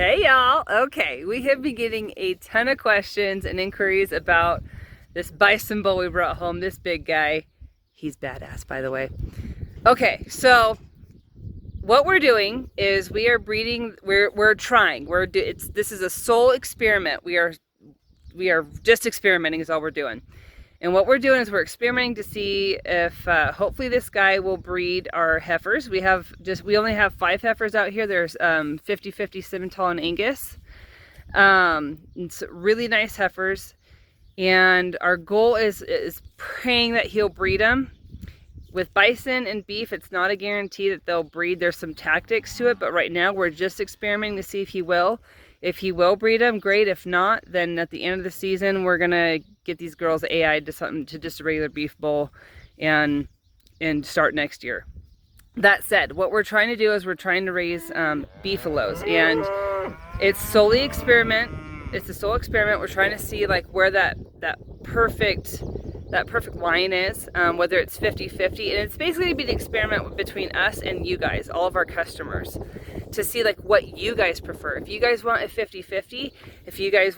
Hey y'all. Okay, we have been getting a ton of questions and inquiries about this bison bull we brought home, this big guy. He's badass, by the way. Okay, so what we're doing is we are breeding, we're trying. This is a sole experiment. We are just experimenting is all we're doing. And what we're doing is we're experimenting to see if hopefully this guy will breed our heifers. We only have 5 heifers out here. There's 50-50 Simmental and Angus. It's really nice heifers. And our goal is praying that he'll breed them. With bison and beef, it's not a guarantee that they'll breed. There's some tactics to it, but right now we're just experimenting to see if he will. If he will breed them, great. If not, then at the end of the season, we're gonna get these girls AI'd to something, to just a regular beef bull, and start next year. That said, what we're trying to do is we're trying to raise beefalos, and it's solely experiment. It's a sole experiment. We're trying to see like where that perfect line is, whether it's 50-50, and it's basically gonna be an experiment between us and you guys, all of our customers, to see like what you guys prefer. If you guys want a 50-50, if you guys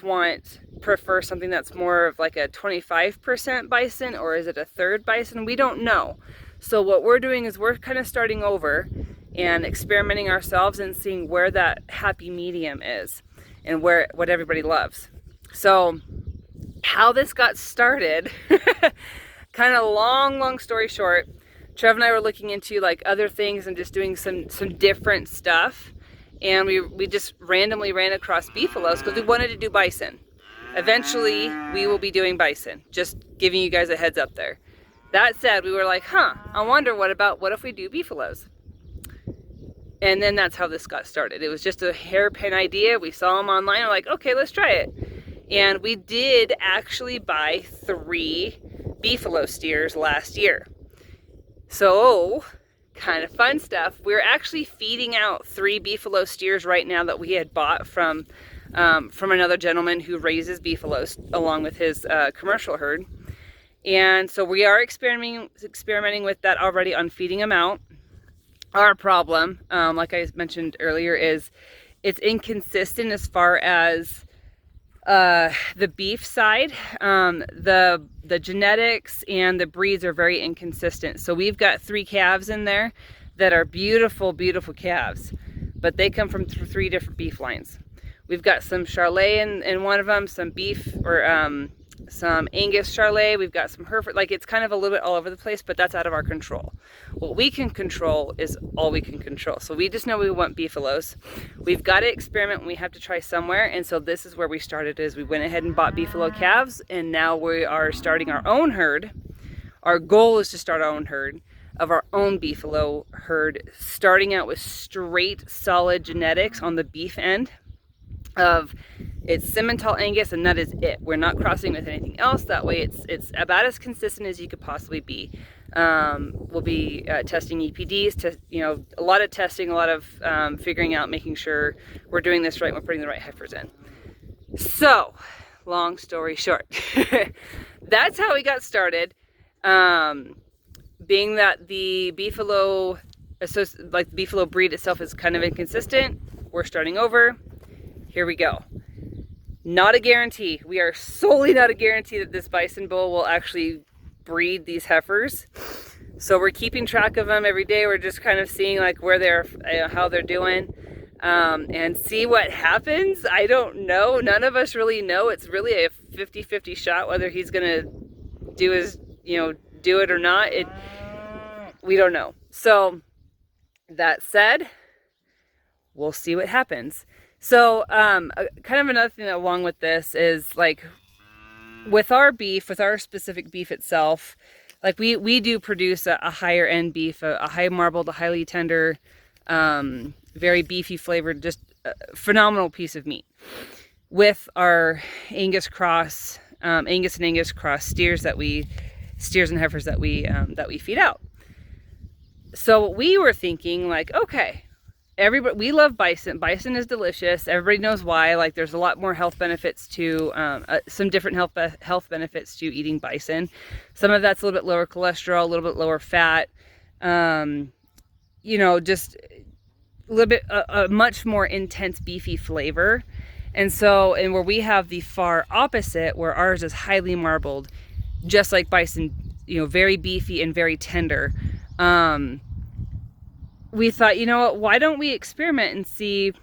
prefer something that's more of like a 25% bison, or is it a third bison, we don't know. So what we're doing is we're kind of starting over and experimenting ourselves and seeing where that happy medium is and what everybody loves. So how this got started, kind of long story short, Trev and I were looking into like other things and just doing some different stuff, and we just randomly ran across beefalos because we wanted to do bison. Eventually we will be doing bison, just giving you guys a heads up there. That said, we were like, I wonder what if we do beefalos? And then that's how this got started. It was just a hairpin idea. We saw them online, we're like, okay, let's try it. And we did actually buy 3 beefalo steers last year. So, kind of fun stuff. We're actually feeding out 3 beefalo steers right now that we had bought from another gentleman who raises beefalos along with his commercial herd. And so we are experimenting with that already on feeding them out. Our problem, like I mentioned earlier, is it's inconsistent as far as the beef side. The genetics and the breeds are very inconsistent. So we've got 3 calves in there that are beautiful calves, but they come from 3 different beef lines. We've got some Charolais in one of them, some beef or some Angus Charolais. We've got some Hereford. Like, it's kind of a little bit all over the place, but that's out of our control. What we can control is all we can control. So we just know we want beefalos. We've got to experiment and we have to try somewhere. And so this is where we started, is we went ahead and bought beefalo calves, and now we are starting our own herd. Our goal is to start our own herd of our own beefalo herd, starting out with straight solid genetics on the beef end of it's Simmental Angus, and that is it. We're not crossing with anything else. That way it's about as consistent as you could possibly be. We'll be testing EPDs, a lot of testing, a lot of figuring out, making sure we're doing this right, we're putting the right heifers in. So, long story short, that's how we got started. Being that the beefalo, like the beefalo breed itself, is kind of inconsistent, we're starting over. Here we go. Not a guarantee. We are solely not a guarantee that this bison bull will actually breed these heifers. So we're keeping track of them every day. We're just kind of seeing like where how they're doing, and see what happens. I don't know. None of us really know. It's really a 50-50 shot whether he's gonna do it or not. We don't know. So that said, we'll see what happens. So, kind of another thing along with this is, like, with our beef, with our specific beef itself, like we do produce a higher end beef, a high marbled, a highly tender, very beefy flavored, just a phenomenal piece of meat. With our Angus and Angus cross steers and heifers that we feed out. So we were thinking, like, okay, we love bison. Bison is delicious. Everybody knows why. Like, there's a lot more health benefits to some different health benefits to eating bison. Some of that's a little bit lower cholesterol, a little bit lower fat. Just little bit a much more intense beefy flavor. And so, and where we have the far opposite, where ours is highly marbled, just like bison, you know, very beefy and very tender. We thought, you know what, why don't we experiment and see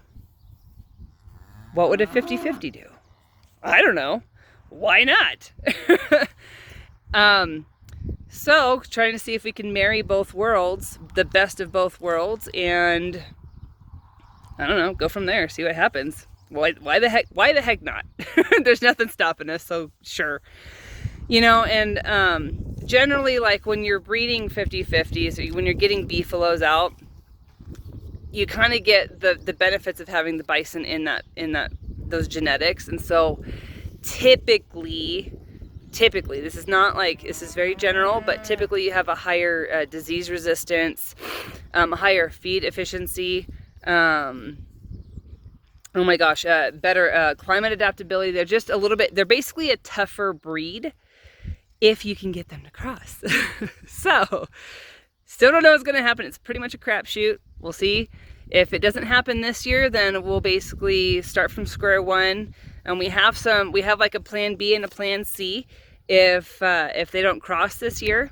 what would a 50-50 do? I don't know. Why not? So trying to see if we can marry both worlds, the best of both worlds, and I don't know, go from there, see what happens. Why the heck not? There's nothing stopping us, so sure. You know, and generally, like when you're breeding 50-50s, so when you're getting beefalos out, you kind of get the benefits of having the bison in those genetics. And so typically, this is not like, this is very general, but typically you have a higher disease resistance, a higher feed efficiency, oh my gosh, better climate adaptability. They're just a little bit, they're basically a tougher breed if you can get them to cross. So, still don't know what's gonna happen. It's pretty much a crapshoot. We'll see. If it doesn't happen this year, then we'll basically start from square one. And we have like a plan B and a plan C if they don't cross this year.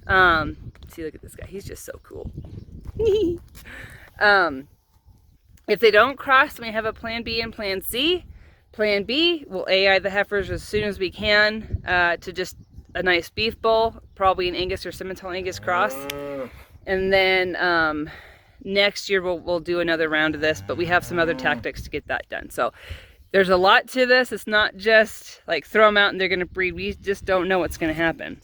See, look at this guy. He's just so cool. If they don't cross, then we have a plan B and plan C. Plan B, we'll AI the heifers as soon as we can to just a nice beef bull, probably an Angus or Simmental Angus cross. And then next year we'll do another round of this, but we have some other tactics to get that done. So there's a lot to this. It's not just like throw them out and they're going to breed. We just don't know what's going to happen.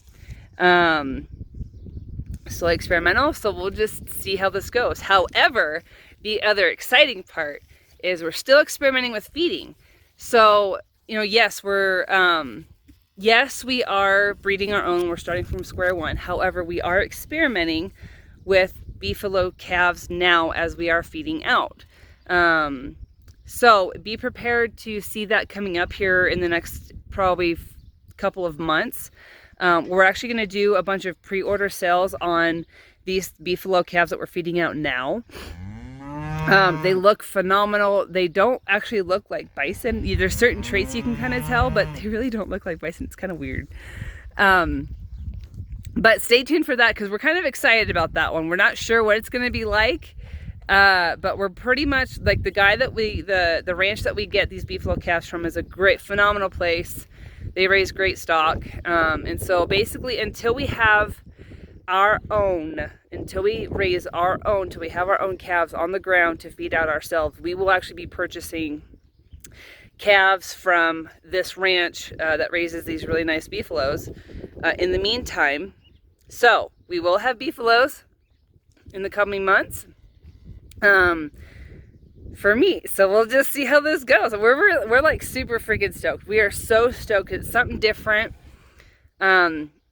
Still experimental, so we'll just see how this goes. However, the other exciting part is we're still experimenting with feeding. So, you know, yes, we are breeding our own. We're starting from square one. However, we are experimenting with Beefalo calves now as we are feeding out. So be prepared to see that coming up here in the next probably couple of months. We're actually going to do a bunch of pre-order sales on these Beefalo calves that we're feeding out now. They look phenomenal. They don't actually look like bison. There's certain traits you can kind of tell, but they really don't look like bison. It's kind of weird. But stay tuned for that because we're kind of excited about that one. We're not sure what it's going to be like, but we're pretty much like the guy that the ranch that we get these Beefalo calves from is a great, phenomenal place. They raise great stock. And so basically until we have our own, until we raise our own, until we have our own calves on the ground to feed out ourselves, we will actually be purchasing calves from this ranch that raises these really nice beefalos in the meantime. So we will have beefalos in the coming months for meat. So we'll just see how this goes. We're like super freaking stoked. We are so stoked. It's something different.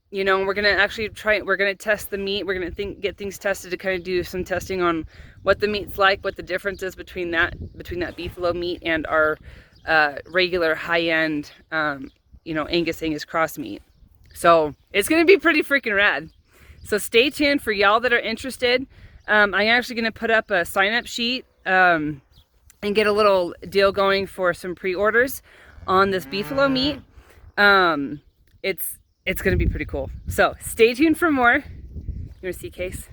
You know, we're gonna actually we're gonna test the meat. We're gonna get things tested to kind of do some testing on what the meat's like, what the difference is between that beefalo meat and our regular high-end, you know, Angus cross meat. So it's gonna be pretty freaking rad. So stay tuned for y'all that are interested. I'm actually gonna put up a sign-up sheet and get a little deal going for some pre-orders on this beefalo meat. It's going to be pretty cool. So stay tuned for more. You want to see Case?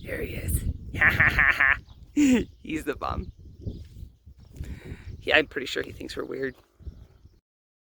There he is. He's the bomb. Yeah, I'm pretty sure he thinks we're weird.